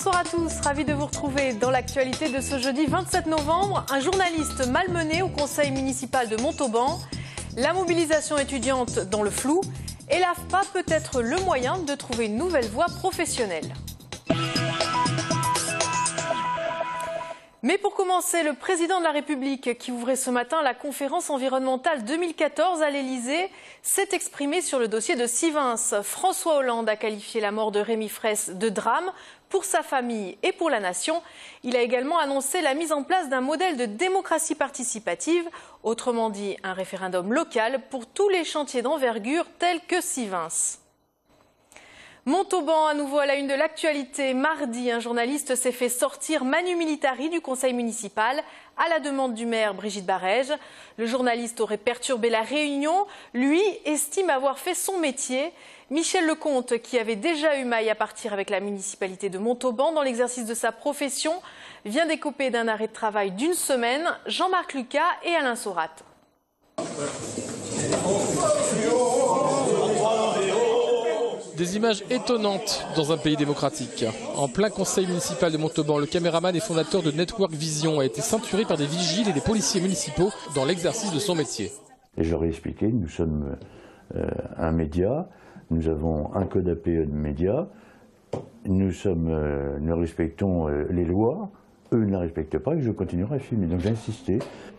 Bonsoir à tous, ravi de vous retrouver dans l'actualité de ce jeudi 27 novembre. Un journaliste malmené au conseil municipal de Montauban, la mobilisation étudiante dans le flou et l'AFPA peut être le moyen de trouver une nouvelle voie professionnelle. Mais pour commencer, le président de la République, qui ouvrait ce matin la conférence environnementale 2014 à l'Élysée, s'est exprimé sur le dossier de Sivins. François Hollande a qualifié la mort de Rémi Fraisse de drame pour sa famille et pour la nation. Il a également annoncé la mise en place d'un modèle de démocratie participative, autrement dit un référendum local pour tous les chantiers d'envergure tels que Sivins. Montauban, à nouveau à la une de l'actualité. Mardi, un journaliste s'est fait sortir manu militari du conseil municipal à la demande du maire Brigitte Barège. Le journaliste aurait perturbé la réunion. Lui estime avoir fait son métier. Michel Lecomte, qui avait déjà eu maille à partir avec la municipalité de Montauban dans l'exercice de sa profession, vient d'écoper d'un arrêt de travail d'1 semaine. Jean-Marc Lucas et Alain Saurat. Des images étonnantes dans un pays démocratique. En plein conseil municipal de Montauban, le caméraman et fondateur de Network Vision a été ceinturé par des vigiles et des policiers municipaux dans l'exercice de son métier. Et je leur ai expliqué, nous sommes un média, nous avons un code APE de médias, nous respectons les lois, eux ne la respectent pas et je continuerai à filmer. Donc j'ai insisté.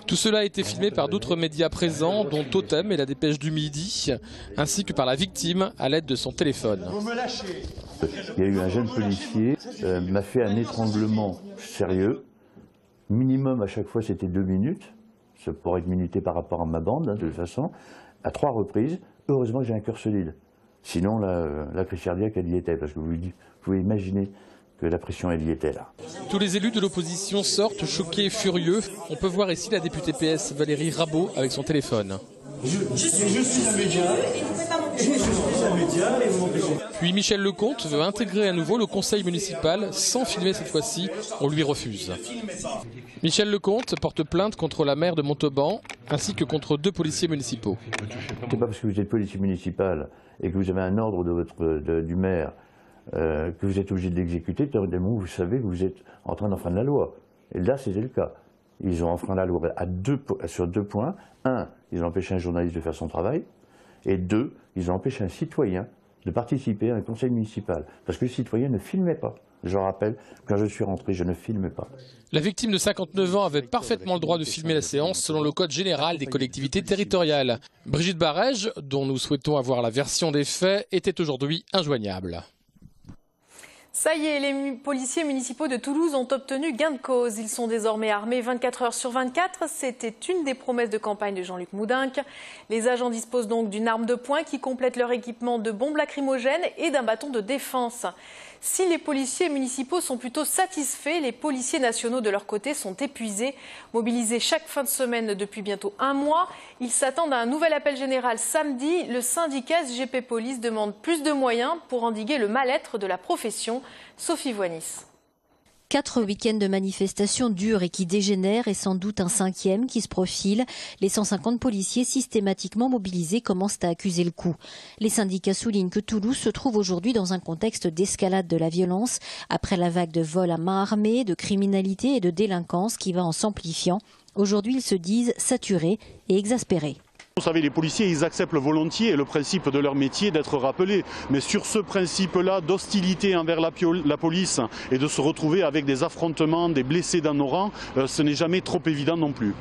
Tout cela a été filmé par d'autres médias présents, dont Totem et la Dépêche du Midi, ainsi que par la victime à l'aide de son téléphone. Il y a eu un jeune policier, m'a fait un étranglement sérieux. Minimum à chaque fois c'était 2 minutes. Ça pourrait être minuté par rapport à ma bande, de toute façon. À 3 reprises, heureusement que j'ai un cœur solide. Sinon la crise cardiaque elle y était, parce que vous pouvez imaginer que la pression elle y était là. Tous les élus de l'opposition sortent choqués et furieux. On peut voir ici la députée PS Valérie Rabault avec son téléphone. Je suis un média. Et vous m'empêchez. Puis Michel Lecomte veut intégrer à nouveau le conseil municipal sans filmer cette fois-ci. On lui refuse. Michel Lecomte porte plainte contre la maire de Montauban ainsi que contre 2 policiers municipaux. C'est pas parce que vous êtes policier municipal et que vous avez un ordre du maire que vous êtes obligé de l'exécuter, vous savez que vous êtes en train d'enfreindre la loi. Et là, c'était le cas. Ils ont enfreint la loi sur 2 points. 1, ils ont empêché un journaliste de faire son travail. Et 2, ils ont empêché un citoyen de participer à un conseil municipal. Parce que le citoyen ne filmait pas. Je rappelle, quand je suis rentré, je ne filme pas. La victime de 59 ans avait parfaitement le droit de filmer la séance selon le code général des collectivités territoriales. Brigitte Barège, dont nous souhaitons avoir la version des faits, était aujourd'hui injoignable. Ça y est, les policiers municipaux de Toulouse ont obtenu gain de cause. Ils sont désormais armés 24 heures sur 24. C'était une des promesses de campagne de Jean-Luc Moudenc. Les agents disposent donc d'une arme de poing qui complète leur équipement de bombes lacrymogènes et d'un bâton de défense. Si les policiers municipaux sont plutôt satisfaits, les policiers nationaux de leur côté sont épuisés. Mobilisés chaque fin de semaine depuis bientôt 1 mois, ils s'attendent à un nouvel appel général samedi. Le syndicat SGP Police demande plus de moyens pour endiguer le mal-être de la profession. Sophie Voinis. 4 week-ends de manifestations dures et qui dégénèrent et sans doute un 5e qui se profile. Les 150 policiers systématiquement mobilisés commencent à accuser le coup. Les syndicats soulignent que Toulouse se trouve aujourd'hui dans un contexte d'escalade de la violence après la vague de vols à main armée, de criminalité et de délinquance qui va en s'amplifiant. Aujourd'hui, ils se disent saturés et exaspérés. Vous savez, les policiers, ils acceptent volontiers le principe de leur métier d'être rappelés. Mais sur ce principe-là d'hostilité envers la police et de se retrouver avec des affrontements, des blessés dans nos rangs, ce n'est jamais trop évident non plus.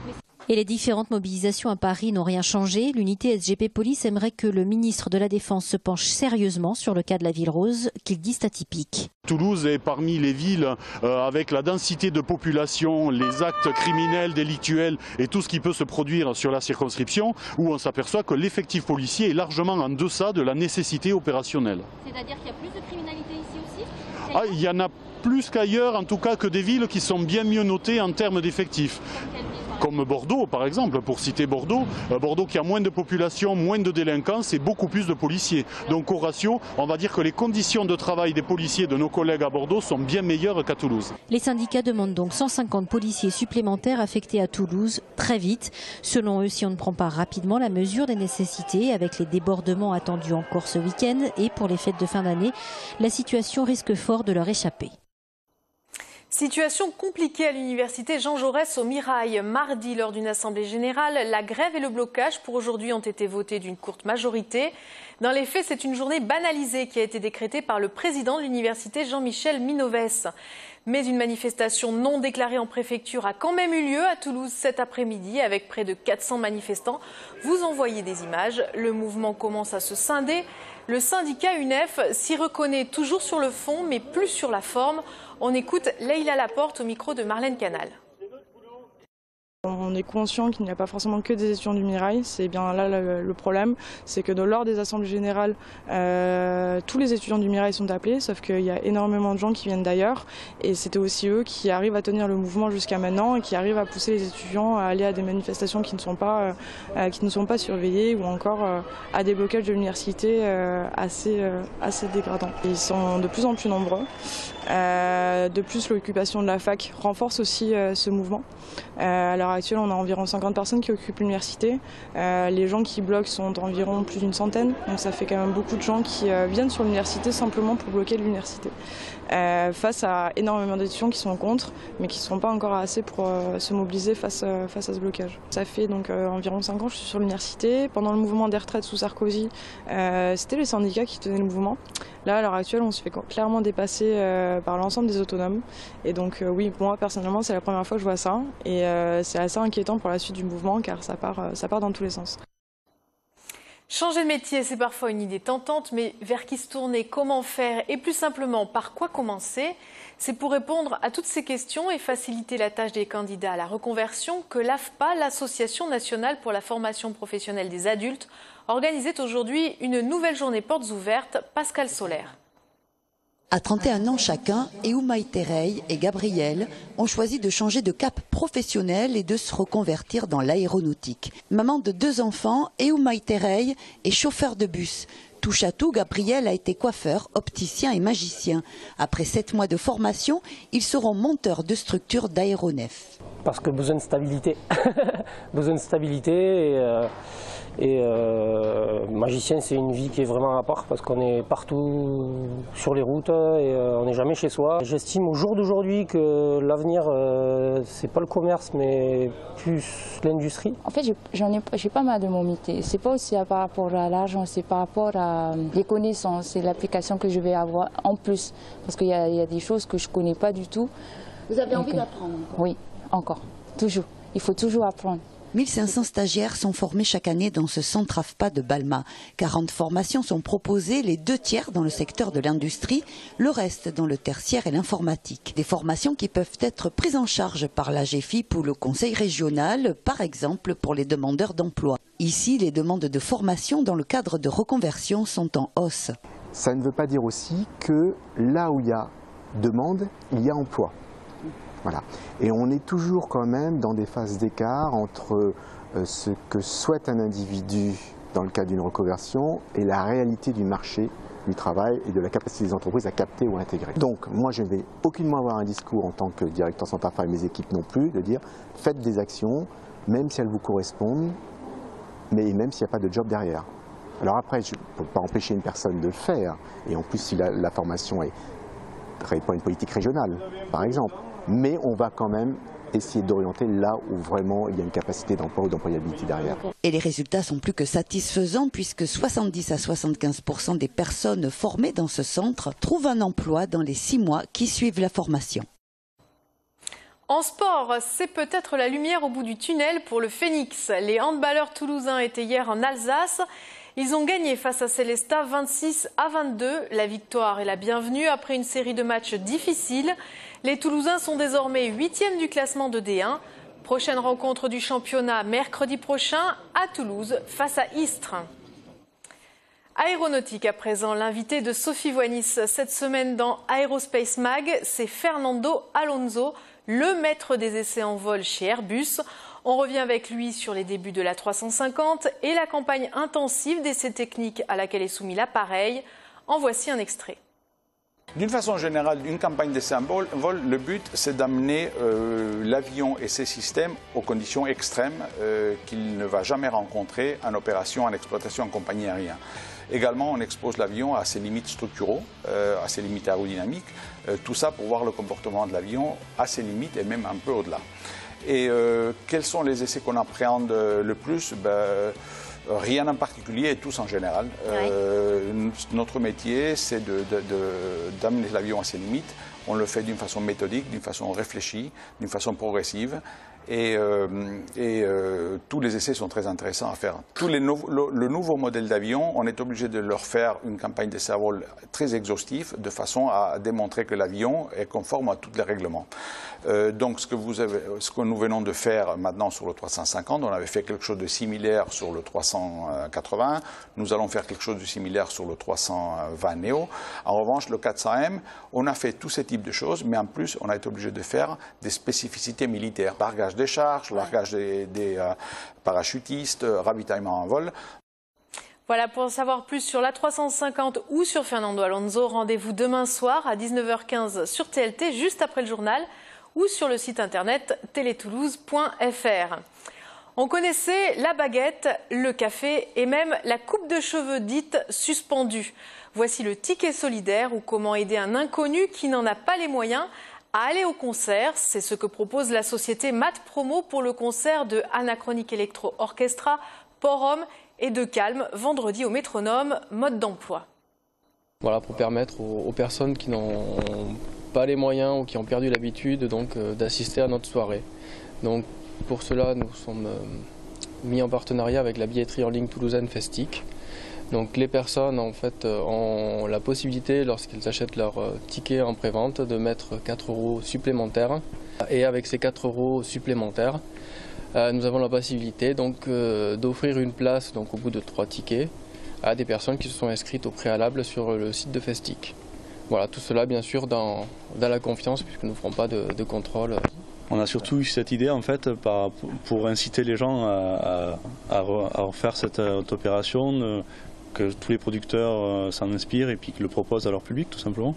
Et les différentes mobilisations à Paris n'ont rien changé. L'unité SGP Police aimerait que le ministre de la Défense se penche sérieusement sur le cas de la Ville Rose, qu'ils disent atypique. Toulouse est parmi les villes avec la densité de population, les actes criminels, délictuels et tout ce qui peut se produire sur la circonscription, où on s'aperçoit que l'effectif policier est largement en deçà de la nécessité opérationnelle. C'est-à-dire qu'il y a plus de criminalité ici aussi ? Il y en a plus qu'ailleurs, en tout cas que des villes qui sont bien mieux notées en termes d'effectifs. Comme Bordeaux, par exemple, pour citer Bordeaux. Bordeaux qui a moins de population, moins de délinquance et beaucoup plus de policiers. Donc au ratio, on va dire que les conditions de travail des policiers de nos collègues à Bordeaux sont bien meilleures qu'à Toulouse. Les syndicats demandent donc 150 policiers supplémentaires affectés à Toulouse très vite. Selon eux, si on ne prend pas rapidement la mesure des nécessités, avec les débordements attendus encore ce week-end et pour les fêtes de fin d'année, la situation risque fort de leur échapper. Situation compliquée à l'université Jean Jaurès au Mirail. Mardi, lors d'une assemblée générale, la grève et le blocage pour aujourd'hui ont été votés d'une courte majorité. Dans les faits, c'est une journée banalisée qui a été décrétée par le président de l'université Jean-Michel Minovès. Mais une manifestation non déclarée en préfecture a quand même eu lieu à Toulouse cet après-midi avec près de 400 manifestants. Vous en voyez des images. Le mouvement commence à se scinder. Le syndicat UNEF s'y reconnaît toujours sur le fond, mais plus sur la forme. On écoute Leïla Laporte au micro de Marlène Canal. On est conscient qu'il n'y a pas forcément que des étudiants du Mirail, c'est bien là le problème, c'est que lors des assemblées générales, tous les étudiants du Mirail sont appelés, sauf qu'il y a énormément de gens qui viennent d'ailleurs, et c'était aussi eux qui arrivent à tenir le mouvement jusqu'à maintenant et qui arrivent à pousser les étudiants à aller à des manifestations qui ne sont pas surveillées ou encore à des blocages de l'université assez dégradants. Ils sont de plus en plus nombreux. De plus, l'occupation de la fac renforce aussi ce mouvement. À l'heure actuelle, on a environ 50 personnes qui occupent l'université. Les gens qui bloquent sont environ plus d'une centaine. Donc ça fait quand même beaucoup de gens qui viennent sur l'université simplement pour bloquer l'université. Face à énormément d'étudiants qui sont contre, mais qui ne sont pas encore assez pour se mobiliser face à ce blocage. Ça fait donc environ 5 ans que je suis sur l'université. Pendant le mouvement des retraites sous Sarkozy, c'était les syndicats qui tenaient le mouvement. Là, à l'heure actuelle, on se fait clairement dépasser par l'ensemble des autonomes. Et donc oui, moi personnellement, c'est la première fois que je vois ça. Et c'est assez inquiétant pour la suite du mouvement car ça part dans tous les sens. Changer de métier, c'est parfois une idée tentante, mais vers qui se tourner, comment faire et plus simplement, par quoi commencer? C'est pour répondre à toutes ces questions et faciliter la tâche des candidats à la reconversion que l'AFPA, l'Association nationale pour la formation professionnelle des adultes, organisait aujourd'hui une nouvelle journée portes ouvertes. Pascal Solaire. À 31 ans chacun, Eouma Terey et Gabriel ont choisi de changer de cap professionnel et de se reconvertir dans l'aéronautique. Maman de 2 enfants, Eouma Terey est chauffeur de bus. Touche à tout, Gabriel a été coiffeur, opticien et magicien. Après 7 mois de formation, ils seront monteurs de structures d'aéronefs. Parce que besoin de stabilité. Besoin de stabilité et magicien, c'est une vie qui est vraiment à part parce qu'on est partout sur les routes et on n'est jamais chez soi. J'estime au jour d'aujourd'hui que l'avenir, c'est pas le commerce mais plus l'industrie. En fait, j'ai pas mal de mon métier. C'est pas aussi par rapport à l'argent, c'est par rapport à les connaissances et l'application que je vais avoir en plus. Parce qu'il y a des choses que je connais pas du tout. Vous avez envie d'apprendre? Oui, encore, toujours. Il faut toujours apprendre. 1500 stagiaires sont formés chaque année dans ce centre AFPA de Balma. 40 formations sont proposées, les 2/3 dans le secteur de l'industrie, le reste dans le tertiaire et l'informatique. Des formations qui peuvent être prises en charge par la GEFIP ou le conseil régional, par exemple pour les demandeurs d'emploi. Ici, les demandes de formation dans le cadre de reconversion sont en hausse. Ça ne veut pas dire aussi que là où il y a demande, il y a emploi. Voilà. Et on est toujours quand même dans des phases d'écart entre ce que souhaite un individu dans le cadre d'une reconversion et la réalité du marché du travail et de la capacité des entreprises à capter ou à intégrer. Donc moi je ne vais aucunement avoir un discours en tant que directeur central et mes équipes non plus, de dire faites des actions, même si elles vous correspondent, mais même s'il n'y a pas de job derrière. Alors après, je ne peux pas empêcher une personne de le faire, et en plus si la formation répond à une politique régionale, par exemple. Mais on va quand même essayer d'orienter là où vraiment il y a une capacité d'emploi ou d'employabilité derrière. Et les résultats sont plus que satisfaisants puisque 70 à 75% des personnes formées dans ce centre trouvent un emploi dans les 6 mois qui suivent la formation. En sport, c'est peut-être la lumière au bout du tunnel pour le Phénix. Les handballeurs toulousains étaient hier en Alsace. Ils ont gagné face à Célestat 26-22. La victoire est la bienvenue après une série de matchs difficiles. Les Toulousains sont désormais 8e du classement de D1. Prochaine rencontre du championnat mercredi prochain à Toulouse face à Istres. Aéronautique à présent, l'invité de Sophie Voinis cette semaine dans Aerospace Mag, c'est Fernando Alonso, le maître des essais en vol chez Airbus. On revient avec lui sur les débuts de la 350 et la campagne intensive d'essais techniques à laquelle est soumis l'appareil. En voici un extrait. D'une façon générale, une campagne d'essai en vol, le but c'est d'amener l'avion et ses systèmes aux conditions extrêmes qu'il ne va jamais rencontrer en opération, en exploitation en compagnie aérienne. Également, on expose l'avion à ses limites structuraux, à ses limites aérodynamiques, tout ça pour voir le comportement de l'avion à ses limites et même un peu au-delà. Et quels sont les essais qu'on appréhende le plus? Rien en particulier et tous en général. Notre métier, c'est d'amener l'avion à ses limites. On le fait d'une façon méthodique, d'une façon réfléchie, d'une façon progressive. Et tous les essais sont très intéressants à faire. Le nouveau modèle d'avion, on est obligé de leur faire une campagne d'essai à vol très exhaustive, de façon à démontrer que l'avion est conforme à tous les règlements. Donc ce que nous venons de faire maintenant sur le 350, on avait fait quelque chose de similaire sur le 380, nous allons faire quelque chose de similaire sur le 320 Neo. En revanche, le 400M, on a fait tous ces types de choses, mais en plus, on a été obligé de faire des spécificités militaires, largage des charges, largage des parachutistes, ravitaillement en vol. Voilà, pour en savoir plus sur l'A350 ou sur Fernando Alonso, rendez-vous demain soir à 19h15 sur TLT, juste après le journal, ou sur le site internet teletoulouse.fr. On connaissait la baguette, le café et même la coupe de cheveux dite suspendue. Voici le ticket solidaire ou comment aider un inconnu qui n'en a pas les moyens à aller au concert. C'est ce que propose la société Mat Promo pour le concert de Anachronique Electro Orchestra, Port-Homme et de Calme, vendredi au Métronome, mode d'emploi. Voilà, pour permettre aux personnes qui n'ont pas les moyens ou qui ont perdu l'habitude d'assister à notre soirée. Donc pour cela, nous sommes mis en partenariat avec la billetterie en ligne toulousaine Festic. Donc les personnes en fait ont la possibilité, lorsqu'ils achètent leur ticket en prévente, de mettre 4 € supplémentaires. Et avec ces 4 € supplémentaires, nous avons la possibilité d'offrir une place au bout de 3 tickets à des personnes qui se sont inscrites au préalable sur le site de Festic. Voilà, tout cela bien sûr dans la confiance, puisque nous ne ferons pas de contrôle. On a surtout eu cette idée en fait pour inciter les gens à faire cette opération, que tous les producteurs s'en inspirent et puis qu'ils le proposent à leur public tout simplement.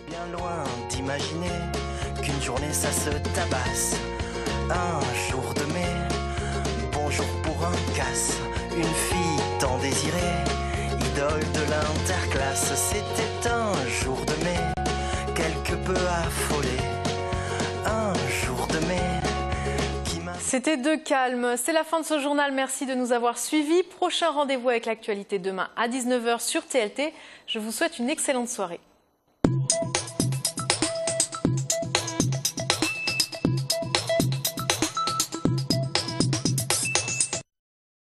Bien loin d'imaginer qu'une journée ça se tabasse. Un jour de mai, bonjour pour un casse, une fille tant désirée, idole de l'interclasse. C'était un jour de mai, quelque peu affolé, un jour de mai. C'était de Calme. C'est la fin de ce journal. Merci de nous avoir suivis. Prochain rendez-vous avec l'actualité demain à 19h sur TLT. Je vous souhaite une excellente soirée.